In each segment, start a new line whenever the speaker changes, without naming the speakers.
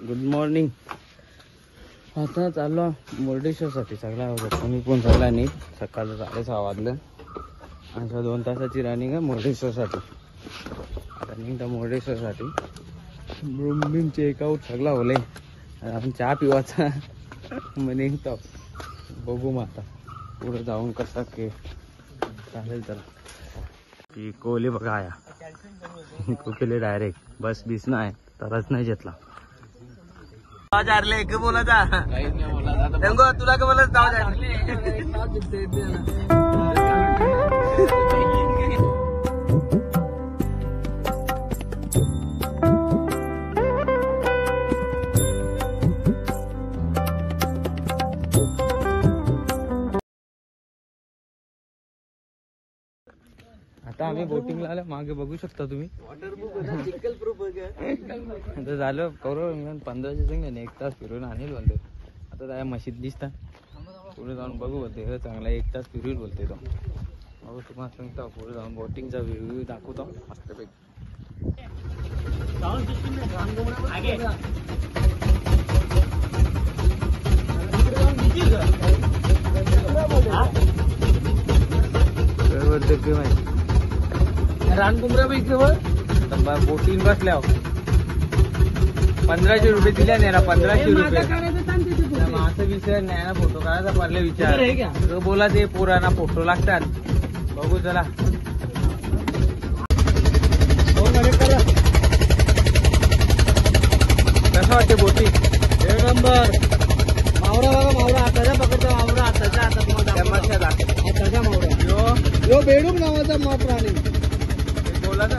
Good morning. आता चाललो मुर्डेश्वरसाठी. सगळा कोणी पण सगळा नीट. सकाळचं 6:30 वाजलं. अशा 2 तासाची रनिंग आहे मुर्डेश्वरसाठी. आता निघता मुर्डेश्वरसाठी. ब्रूम चेकआउट सगळा होले. आपण चहा पिवायचा मग निघतो. बघू मग आता पुढे जाऊन कसा के चालेल. तर की कोहली बघा आया केले डायरेक्ट बस बीस ना आहे तरच नाही घेतला. चारले एक बोला जा तुला का बोलत आता आम्ही बोटिंगला आलो. मागे बघू शकता तुम्ही. आता झालं करू 15चे संघ 1 तास फिरून आणेल बोलते. आता त्या मशीद दिसता पुढे जाऊन बघू बोलते. हे चांगला 1 तास फिरून बोलते तो. बघू तुम्हाला सांगतो पुढे जाऊन बोटिंगचा व्ह्यू दाखवतो मस्तपैकी. माहिती रानकुंबऱ्या पैकी बोटिंग बसल्या 1500 रुपये दिल्या नाही ना. 1500 रुपये असं विषय नाही ना. फोटो काढायचा पडले विचार बोला. ते पुराणा फोटो लागतात. बघू चला. कसं वाटते बोटिंग? 1 नंबर. मावरा बघा मावरा आताच्या पकडतो. मावरा आताच्या आताच्या मावरा यो बेडूक नावाचा प्राणी बोला ना.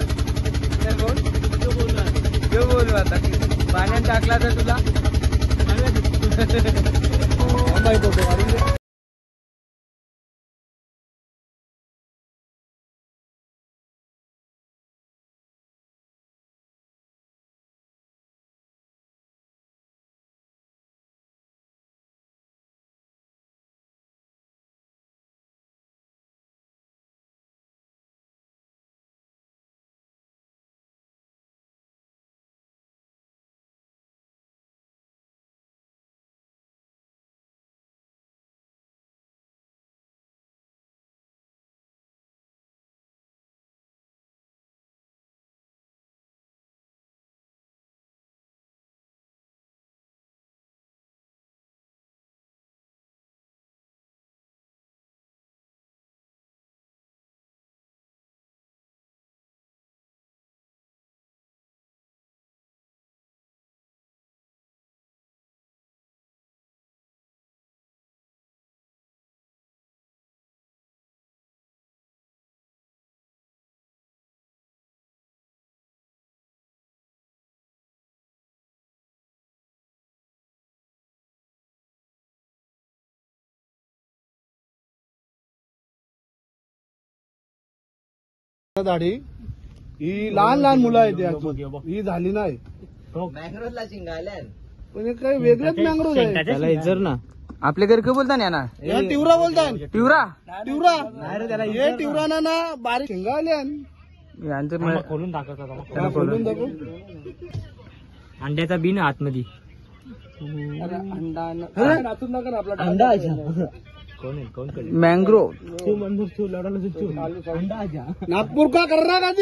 बोल आता पाण्यात टाकला तर तुला
दाढी ही लहान मुलं आहेत. ही झाली नाही
मँग्रोवला शिंगायला
पण काही वेगळंच मँग्रोव आहे.
त्याला इजर ना. आपल्या घरी काय बोलता ना ना
टिवरा बोलताय.
पिवरा
हे टिवराना ना बारीक शिंगाल्या
खोलून दाखवतात.
खोलून दाखव.
अंड्याचा बिन आतमध्ये
अंडा
मँग्रो
नागपूर का कर रहा है?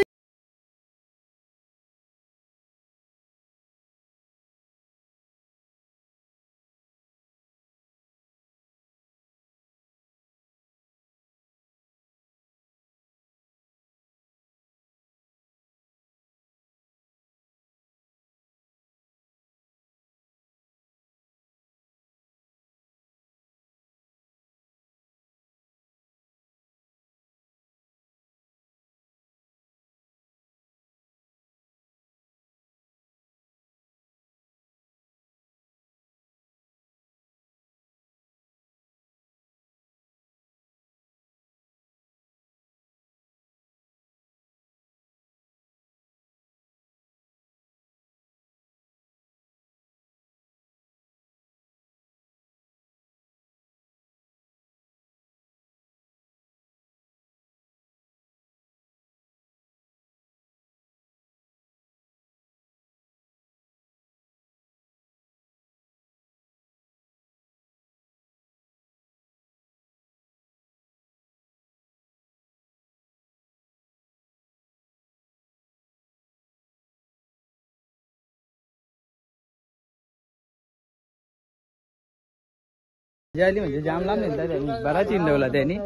मजा आली म्हणजे जाम लांब नेलता त्यांनी, बराच इंडवला त्यांनी.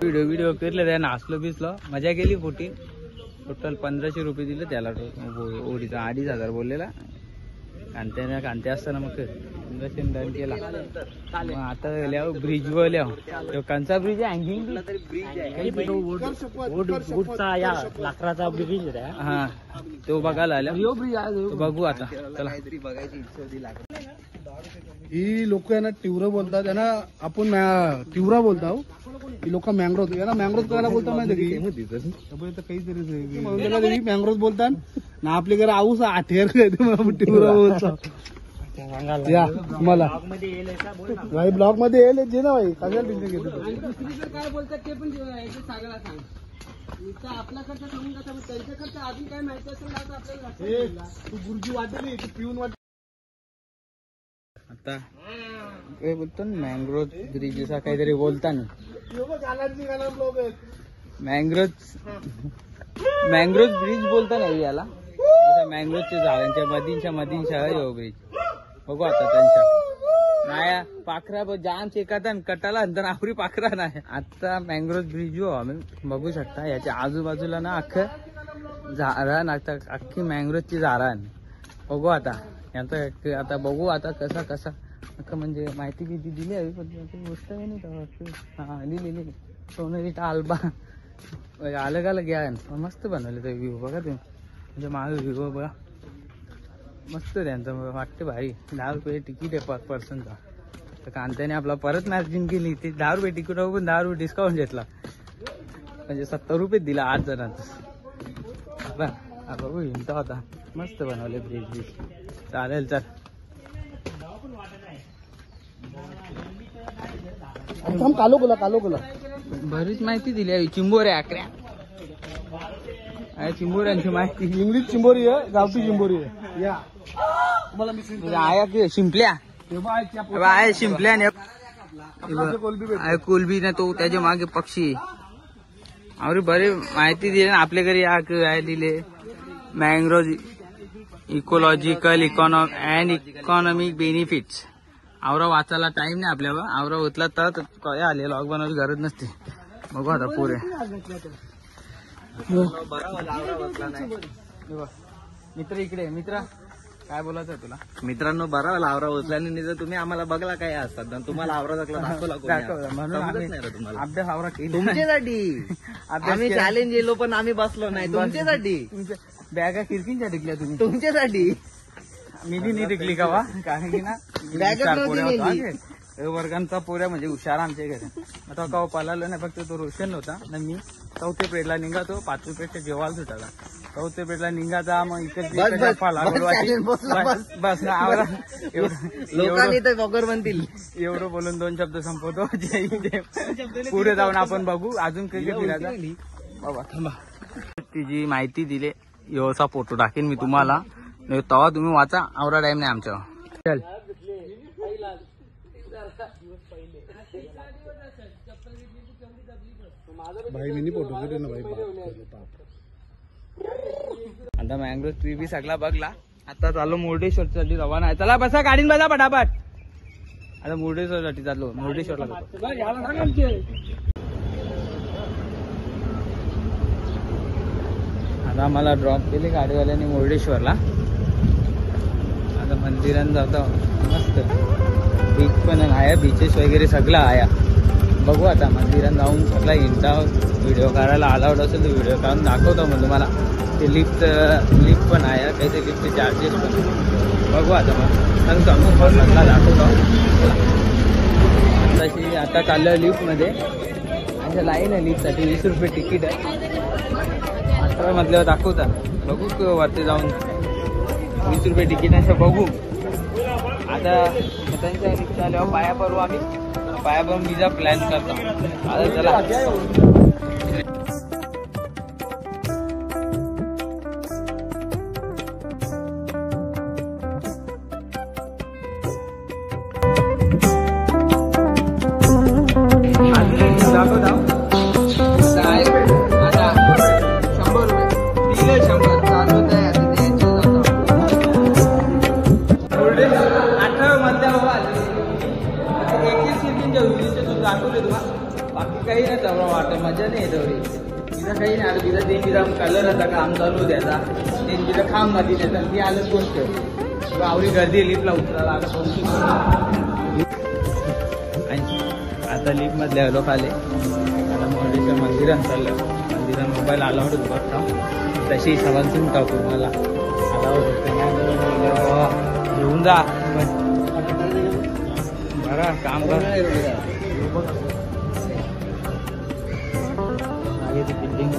व्हिडिओ केले त्याने, हसलो बिसलो, मजा केली पोटी. टोटल 1500 रुपये दिले त्याला ओढीचा, 2500 बोललेला. कांते असताना मग 1500 डन केला. मग आता गेल्यावर ब्रिज वर लिहाव, कंचा ब्रिज आहे, हँगिंग लाकडाचा ब्रिज. हा तो बघायला आला, बघू आता. चला
ही लोक यांना टिवरं बोलतात, यांना आपण टिवरा बोलतो. ही लोक मँग्रोथ, यांना मँग्रोथ करायला बोलतात माहिती काहीतरी म्हणून मँग्रोथ बोलतात ना. आपले घर आऊस आठेर टिवरा बोलतो. या मला भाई ब्लॉग मध्ये येईल जे ना भाई, सगळ्या टेन्शन घेतो. काय बोलतात ते पण सागरला सांग. आपला खर्च सांगून कसा, त्यांचा खर्च अजून काय माहिती असेल ना आपल्याला. तू गुरुजी वाटली, तू पिऊन वाट.
आता काय बोलतो ना, मँग्रोथ ब्रिज असा काहीतरी बोलताना. मँग्रोथ ब्रिज बोलता नाही याला. मँग्रोथच्या झाडांच्या मधींच्या यो ब्रिज. बघू आता त्यांच्या नाही पाखरा जाम शेकाता कटाला नंतर आवरी पाखरा नाही. आता मँग्रोथ ब्रिज आम्ही बघू शकता. याच्या आजूबाजूला ना अख्खं झाडा नागता, अख्खी मँग्रोथची झाडा. बघू आता यांचं, आता बघू आता कसा म्हणजे माहिती किती दिली आहे, पण गोष्ट आहे नाही. हा लिहिली सोनेरी टाल्बा अलग घ्या. मस्त बनवले ते व्ह्यू बघा तुम्ही, म्हणजे माझा व्ह्यू बघा मस्त त्यांचं, वाटते भारी. 10 रुपये तिकीट आहे पर पर्सनचा. तर कांत्याने आपला परत मॅचिंग केली, ते 10 रुपये तिकीट पण 10 रुपये डिस्काउंट घेतला, म्हणजे 70 रुपये दिला 8 जणांचा. बघू हिंटा होता, मस्त बनवले ब्रिज. चालेल चल. कालो बरीच माहिती दिली आहे. चिंबोऱ्या आकड्या चिंबोऱ्यांची माहिती,
इंग्लिश चिंबोरी आहे, गावठी चिंबोरी आहे. या तुम्हाला मी
आया की शिंपल्या आहे, शिंपल्या कोलबी ना, तो त्याच्या मागे पक्षी. अरे बरे माहिती दिली ना आपल्या घरी. काय दिले, mangrove ecological and economic benefits. आवरा वाचायला टाइम नाही आपल्याला, आवरा होतला तर काय आले, लॉग बनवायची गरज नसते. बघू आता पुरे मित्र इकडे. मित्र काय बोलायचं तुला?
मित्रांनो, बरा आवरा उचल्याने नाही तर तुम्ही आम्हाला बघला काय असतात, तुम्हाला आवरा दाखला
म्हणून अभ्यास आवरा केली
तुमच्यासाठी. आम्ही चॅलेंज येलो पण आम्ही बसलो नाही, तुमच्यासाठी.
बॅगा किरकिनच्या टिकल्या तुम्ही,
तुमच्यासाठी.
मी नाही टिकली का वा, कारण की ना वर्गांचा पोऱ्या म्हणजे हुशार आमच्या घरी. आता का पळालो नाही, फक्त तो रोशन होता ना. मी 4थ्या पेडला निघातो, 5वी पेडच्या जेवायला सुटाला. 4थ्या पेडला निघाचा, मग इकडे बस आवरा.
लोकांनी तर बगर बनतील.
एवढं बोलून 2 शब्द संपवतो. पुढे जाऊन आपण बघू अजून काही फिरायचा. बाबा थांबा, तिची माहिती दिली. योसा फोटो टाकेन मी तुम्हाला, तेव्हा तुम्ही वाचा. आवरा टाइम नाही आमच्या. चल
भाई मी फोटो घेतो ना भाई.
आता मँग्रोव्ह ट्री बी सगळा बघला. आता चाललो मुर्डेश्वरसाठी रवाना आहे. चला बसा, गाडीन बसा पटापट. आता मुर्डेश्वरसाठी चाललो, मुर्डेश्वरला. आता आम्हाला ड्रॉप केले गाडीवाल्याने मुर्डेश्वरला. आता मंदिरात जातो मस्त. बीच पण आहे, बीचेस वगैरे सगळं आहे. बघू आता मंदिरात जाऊन सगळा हिंडा. व्हिडिओ काढायला अलाउड असेल तर व्हिडिओ काढून दाखवतो मग तुम्हाला. ते लिफ्ट पण आहे, काहीतरी लिफ्टचे चार्जेस पण. बघू आता मग सगळा दाखवतो. तशी आता चाललं लिफ्टमध्ये. अच्छा लाईन आहे लिफ्टसाठी, 20 रुपये तिकीट आहे. 18 मधल्यावर दाखवता. बघू वरती जाऊन 20 रुपये तिकीट आहे. बघू आता त्यांच्या रिक्षा आल्यावर पाया पडू आम्ही. पाया पडून विजा प्लॅन करतो. आता चला. काही नाही तेवढं वाटत, मजा नाही येत एवढी. तिथं काही नाही आलं, तिथं ते तिथं कलर होता काम चालू द्यायचा, ते तिथं खांब मध्ये देतात, ती आलंच गोष्ट. आवडी गर्दी लिफ्टला उतरायला आता आता लिफ्ट मधले लोक आले. आता मुर्डेश्वर मंदिरात चाललं. मंदिरात मोबाईल अलाउड बघता तशी सवाल टाकू मला अलाउड घेऊन जा बरं काम कर. मागे ती बिल्डिंग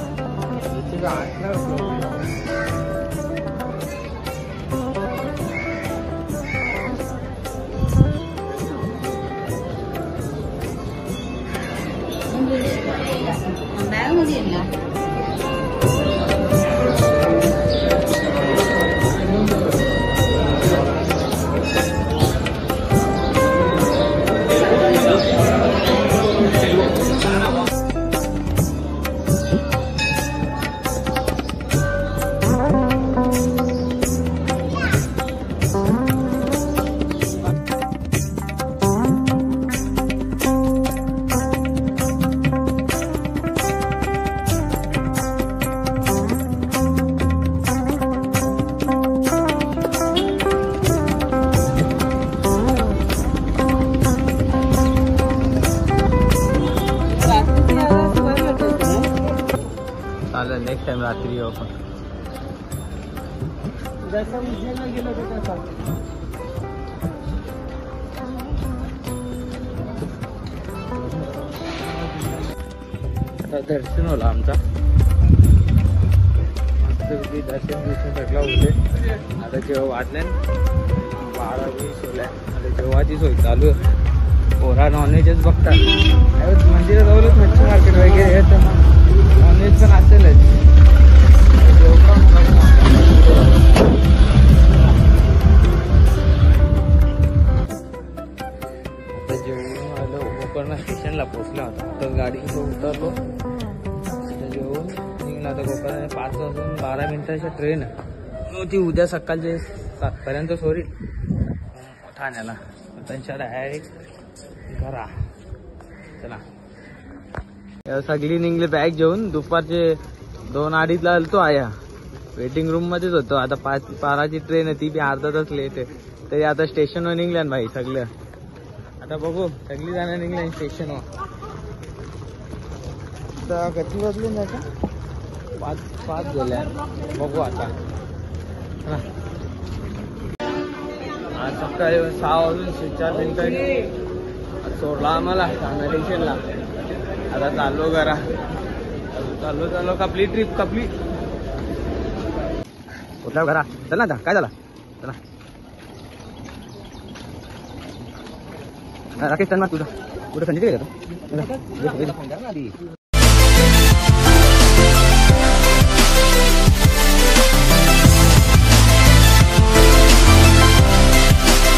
चालेल. नेक्स्ट टाइम रात्री येऊ आपण. आता दर्शन होला आमचा मस्तपैकी दर्शन भेटला होते. आता जेव्हा वाजले 12-20 होल्या. आता जेव्हाची सोय चालू आहे. पोरा नॉनव्हेजच बघतात. मंदिराजवळच मच्छी मार्केट वगैरे आहे तर नॉनव्हेज पण असेलच. आता जेवून आलो. कोकर्ण स्टेशनला पोहोचला होता. तर गाडी उतरलो. जेवून निघला तर कोकर्ण 5 वाजून 12 मिनिटाची ट्रेन नव्हती. उद्या सकाळचे 7 पर्यंत सोडील ठाण्याला. त्यांच्या डायरेक्ट घरा. चला सगळी निघले बॅग घेऊन. दुपारचे 2-2:30 ला आलतो. आया वेटिंग रूम मध्येच होतो. आता 5:12ची ट्रेन आहे, ती बी अर्धा तास लेट आहे. तरी आता स्टेशनवर निघल्या भाई सगळं. आता बघू सगळी जण निघल्या स्टेशनवर. आता किती वाजले नाही का 5 झाल्या. बघू आता. आज सकाळी 6 वाजून 4 मिनिटांनी सोडला आम्हाला ठाणे स्टेशनला. आता चाललो घरा. चाललो कपली ट्रिप कपली. कुठल्या घरा चल ना. आता काय झाला चला राकेश चल ना. तुझा कुठं संजय